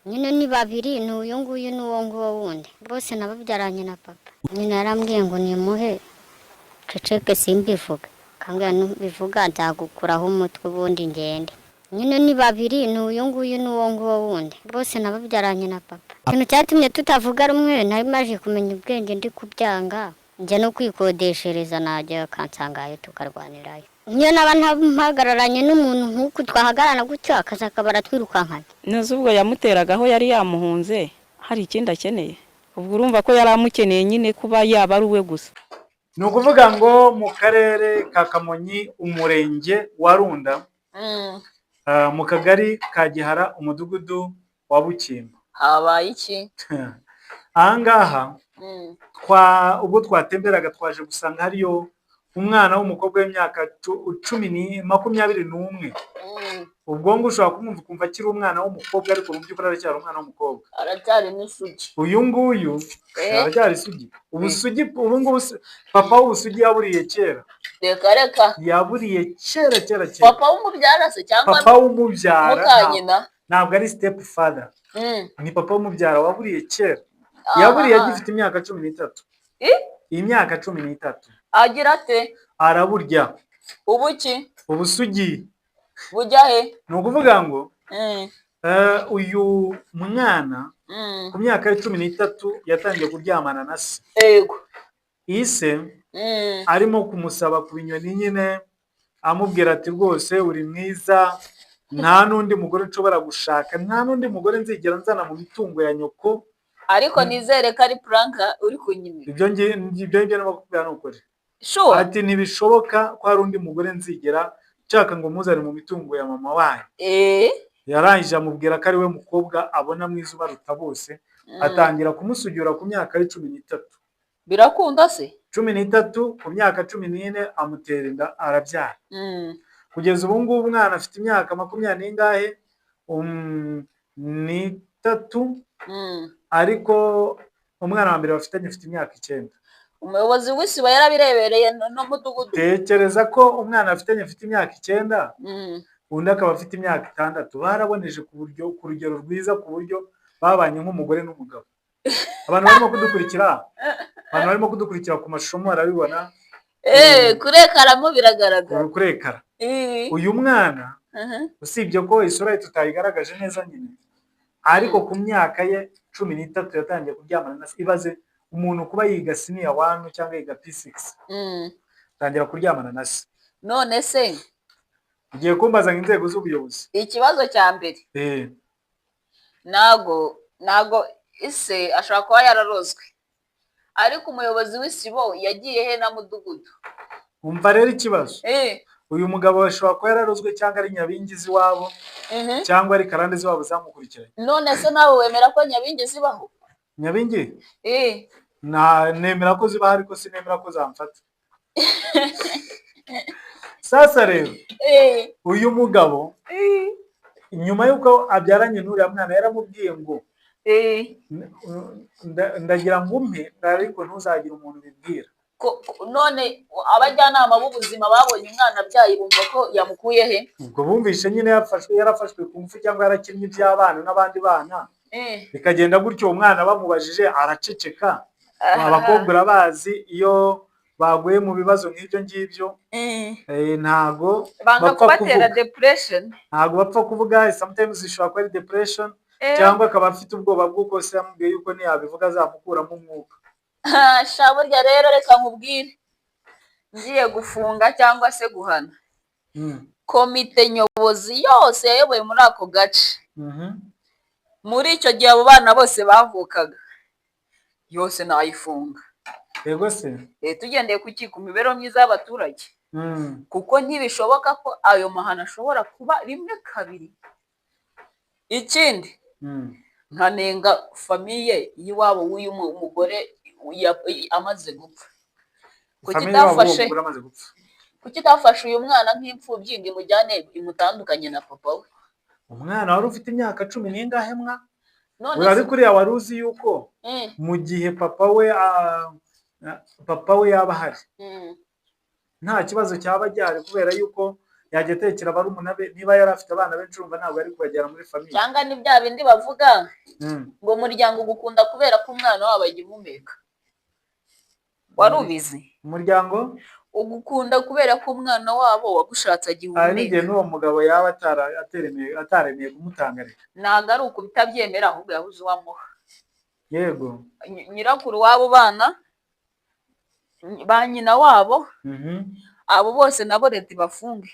nyine ni babiri ni uyu nguyu n'uwo nguwo wundi bose nababyaranye na papa nyine yarambwiye ngo nimuhe ceceke simbivuga kambwira nubivuga nzagukuraho umutwe ubundi ngende nyine ni babiri ni uyu nguyu n'uwo nguwo wundi bose nababyaranye na papa ikintu cyatumye tutavuga rumwe nari maje kumenya ubwenge ndi kubyanga njya no kwikodeshereza najya kansangayo tukarwanirayo niyo naba mpagararanye n'umuntu nk'uko twahagarana gutyo akaza akabara twirukankana neza ubwo yamuteraga aho yari yamuhunze hari ikindi akeneye ubwo urumva ko yari amukeneye nyine kuba yaba ari uwe gusa ni ukuvuga ngo mu karere ka Kamonyi umurenge wa Runda mu kagari ka Gihara umudugudu wa Bukimba habaye iki ahangaha ubwo twatemberaga twaje gusanga hariyo umwana w'umukobwa w'imyaka 21 ubwo ngo ushobora kumwumva ukumva akiri umwana w'umukobwa ariko mu by'ukuri aracyari umwana w'umukobwa aracyari n'isugi uyu nguyu aracyari isugi ubusugi ubu ngubu papa w'ubusugi yaburiye kera reka yaburiye kera papa w'umubyara se cyangwa papa w'umubyara mukanyina ntabwo ari step father ni papa w'umubyara waburiye kera yaburiye agifite imyaka 13 imyaka 13 agira ate araburya ubuki ubusugi bujya he ni ukuvuga ngo uyu mwana ku myaka ya 13 yatangiye kuryamana na se yego ise arimo kumusaba ku binyoni nyine amubwira ati rwose uri mwiza nta n'undi mugore nshobora gushaka nta n'undi mugore nzigera nzana mu mitungo ya nyoko ariko nizere ko ari pranka uri kunyimira ibyo n'abakubwira n'ukuri sure ati ntibishoboka ko hari undi mugore nzigera nshaka ngo muzane mu mitungo ya mama wanyu yarangije amubwira ko ari we mukobwa abona mwiza ubaruta bose atangira kumusugura ku myaka ya 13 birakunda se 13 ku myaka 14 amutera inda arabyara kugeza ubu ngubu umwana afite imyaka 20 n'ingahe ni 3 ariko umwana wa mbere bafitanye afite imyaka 9 umuyobozi w'isibo yarabirebereye no mudugudu tekereza ko umwana afitanye afite imyaka 9 undi akaba afite imyaka 6 baraboneje ku rugero rwiza ku buryo babanye nk'umugore n'umugabo abantu barimo kudukurikira ku mashusho arabibona kurekaramo biragaragara kurekara uyu mwana usibye ko isura ye tutayigaragaje neza nyine ariko ku myaka ye 13 yatangiye kuryamana na ibaze umuntu kuba yiga senior 1 cyangwa yiga P6 tangira kuryamana na se none se ugiye kumbaza inzego z'ubuyobozi ikibazo cya mbere nago ise ashaka kuba yararozwe ariko umuyobozi w'isibo yagiye he na mudugudu umva rero ikibazo uyu mugabo ashobora kuba yararozwe cyangwa ari nyabingizi wabo cyangwa ari karande z'iwabo zamukurikiranye none se nawe wemera ko nyabingi zibaho nyabingi nemera ko zibaho ariko sinemera ko zamfata sasa rero uyu mugabo nyuma yuko abyaranye n'uriya mwana yaramubwiye ngo ndagira ngo umpe ariko ntuzagire umuntu ubibwira none abajyanama b'ubuzima babonye umwana abyaye bumva ko yamukuye he ubwo bumvishe nyine yarafashwe ku ngufu cyangwa yarakinnye iby'abana n'abandi bana bikagenda gutyo umwana bamubajije araceceka abakobwa urabazi iyo baguye mu bibazo nk'ibyo ngibyo ntago bapfa kuvuga depression ntago bapfa kuvuga sometimes zishobora kuba ari depression cyangwa akaba afite ubwoba bw'uko se yamubwiye yuko ntiyabivuga azamukuramo umwuka burya rero reka nkubwire ngiye gufunga cyangwa se guhana komite nyobozi yose yayoboye muri ako gace muri icyo gihe abo bana bose bavukaga yose nayifunga yego se tugendeye ku mibereho myiza y'abaturage kuko ntibishoboka ko ayo mahano ashobora kuba rimwe kabiri ikindi nkanenga famiye y'iwabo w'uyu mugore amaze gupfa kuki itafashe uyu mwana nk'imfubyi ngo imujyane imutandukanye na papa we umwana wari ufite imyaka 10 n'ingahe mwa uri kuriya wari uzi yuko mu gihe papa we yaba ahari nta kibazo cyaba gihari kubera yuko yajya atekera barumuna be, niba yari afite abana benshi urumva ntabwo ari kubajyana muri famiye. cyangwa ni bya bindi bavuga ngo umuryango ugukunda kubera ko umwana wabo agihumeka. Wari ubizi? Umuryango ugukunda kubera ko umwana wabo wagushatse agihumeka. hari n'igihe n'uwo mugabo yaba ataremeye kumutanga reka. Ntabwo ari uko bitabyemera, ahubwo yabuze uwamuha. Yego. Nyirakuru w'abo bana, ba nyina wabo, abo bose nabo leta ibafunge.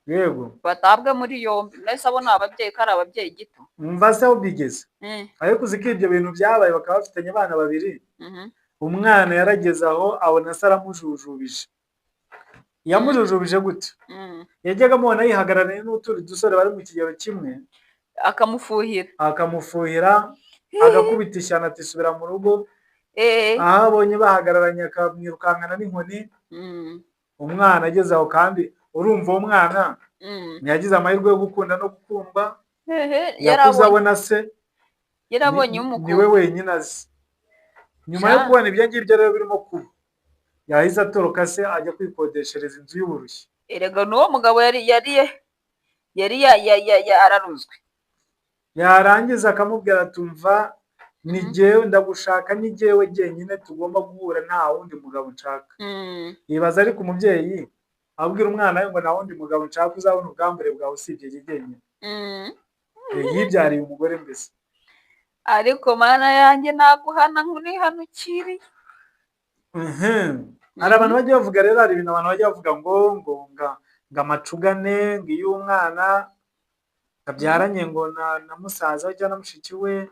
Yego. Batabwe muri yombi. Nese abo ni ababyeyi ko ari ababyeyi gito. Umva se aho bigeze. Ariko uzi ko ibyo bintu byabaye bakaba bafitanye abana babiri. Umwana yarageze aho abona se aramujujubije. Yamujujubije gute? Yajyaga amubona yihagararanye n'utundi dusore bari mu kigero kimwe, akamufuhira agakubita ishyano ati subira mu rugo. Aho abonye bahagararanye akamwirukankana n'inkoni. Umwana ageze aho, kandi urumva uwo mwana ntiyagize amahirwe yo gukunda no gukundwa. Yakuze abona se yarabonye niwe wenyine azi. Nyuma yo kubona ibyo ngibyo rero birimo kuba, yahise atoroka se ajya kwikodeshereza inzu y'uburushyi. Erega n'uwo mugabo yari araruzwe. Yarangiza akamubwira atumva ni jyewe ndagushaka, ni jyewe jyenyine tugomba guhura, nta wundi mugabo nshaka. Yibaza ariko umubyeyi abwira umwana we ngo nta wundi mugabo nshaka, uzabona ubwambure bwawe usibye jyenyine. Yibyariye umugore mbese. Ariko mana yanjye naguhana nkunihanukiriye. Hari abantu bajya bavuga rero, hari ibintu abantu bajya bavuga ngo amacugane, ngo iyo umwana abyaranye ngo na musaza we cyangwa na mushiki we,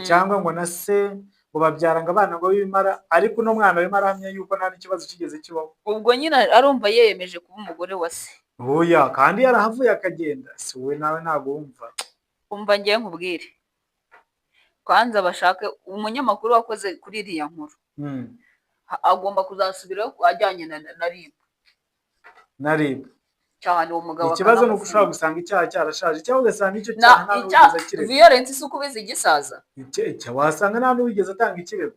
cyangwa ngo na se, ngo babyara ngo abana ngo b'ibimara, ariko uno mwana arimo arahamya yuko nta n'ikibazo kigeze kibaho. Ubwo nyine arumva yemeje kuba umugore wa se. Oya, kandi yarahavuye akagenda. Si wowe nawe ntabwo wumva. Umva ngiye nkubwire. Kwanza bashake umunyamakuru wakoze kuri iriya nkuru. Agomba kuzasubiraho ajyanye na RIB. Na RIB. Cyane uwo mugabo. Ikibazo ni uko ushobora gusanga icyaha cyarashaje, cyangwa ugasanga icyo cyaha nta n'uwigeze akirego. Violence si ukubiza igisaza. Wasanga nta n'uwigeze atanga ikirego.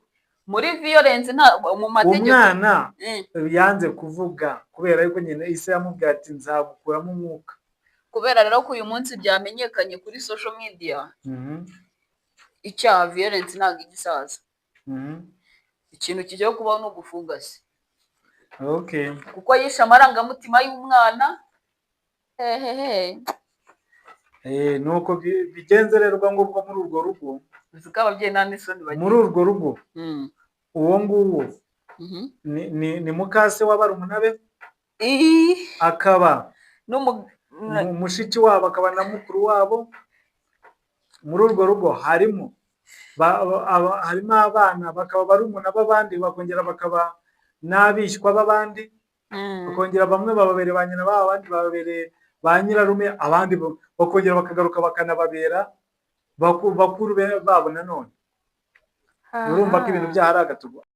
Muri violence mu mategeko. Umwana yanze kuvuga kubera yuko nyine ise yamubwiye ati nzagukuramo umwuka. Kubera rero ko uyu munsi byamenyekanye kuri social media. Icyaha violence ntabwo igisaza. Ikintu kijya kubaho no gufunga se. Okay. Kuko yishe amarangamutima y'umwana. Nuko bigenze rero ngubwo muri urwo rugo. Bizika ababyeyi nta n'isoni bagira. Muri urwo rugo. Uwo nguwo ni mukase w'abarumuna be. Akaba mushiki wabo, akaba na mukuru wabo. Muri urwo rugo harimo abana, bakaba barumuna b'abandi, bakongera bakaba n'abishywa b'abandi, bakongera bamwe bababere ba nyina babo, abandi bababere ba nyirarume, abandi bakongera bakagaruka bakanababera bakuru babo nanone. Urumva ko ibintu byahari agaturwa.